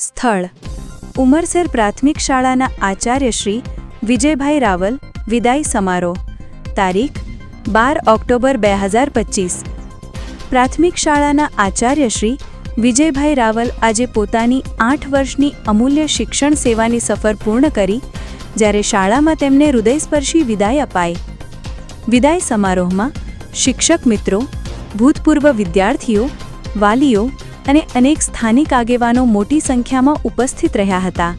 સ્થળ ઉમરસર પ્રાથમિક શાળાના આચાર્ય શ્રી વિજયભાઈ રાવલ વિદાય સમારોહ તારીખ 12 ઓક્ટોબર 2025 પ્રાથમિક શાળાના આચાર્ય શ્રી વિજયભાઈ રાવલ આજે પોતાની 8 વર્ષની અમૂલ્ય શિક્ષણ સેવાની સફર પૂર્ણ કરી જ્યારે શાળામાં તેમને હૃદયસ્પર્શી વિદાય અપાઈ વિદાય સમારોહમાં શિક્ષક મિત્રો ભૂતપૂર્વ વિદ્યાર્થીઓ વાલીઓ અને અનેક સ્થાનિક આગેવાનો મોટી સંખ્યામાં ઉપસ્થિત રહ્યા હતા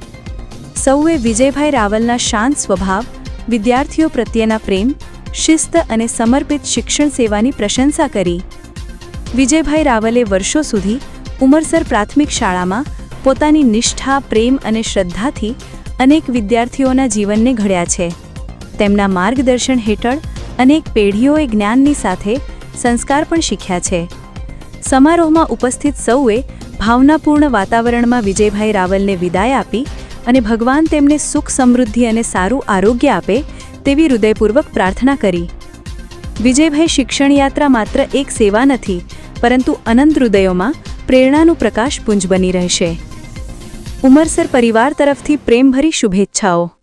સૌએ વિજયભાઈ રાવલના શાંત સ્વભાવ વિદ્યાર્થીઓ પ્રત્યેના પ્રેમ શિસ્ત અને સમર્પિત શિક્ષણ સેવાની પ્રશંસા કરી વિજયભાઈ રાવલે વર્ષો સુધી ઉમરસર પ્રાથમિક શાળામાં પોતાની નિષ્ઠા પ્રેમ અને શ્રદ્ધાથી અનેક વિદ્યાર્થીઓના જીવનને ઘડ્યા છે તેમના માર્ગદર્શન હેઠળ અનેક પેઢીઓએ જ્ઞાનની સાથે સંસ્કાર પણ શીખ્યા છે સમારોહમાં ઉપસ્થિત સૌએ ભાવનાપૂર્ણ વાતાવરણમાં વિજયભાઈ રાવલને વિદાય આપી અને ભગવાન તેમને સુખ સમૃદ્ધિ અને સારું આરોગ્ય આપે તેવી હૃદયપૂર્વક પ્રાર્થના કરી વિજયભાઈ શિક્ષણ યાત્રા માત્ર એક સેવા નથી પરંતુ અનંત હૃદયોમાં પ્રેરણાનું પ્રકાશપુંજ બની રહેશે ઉમરસર પરિવાર તરફથી પ્રેમભરી શુભેચ્છાઓ।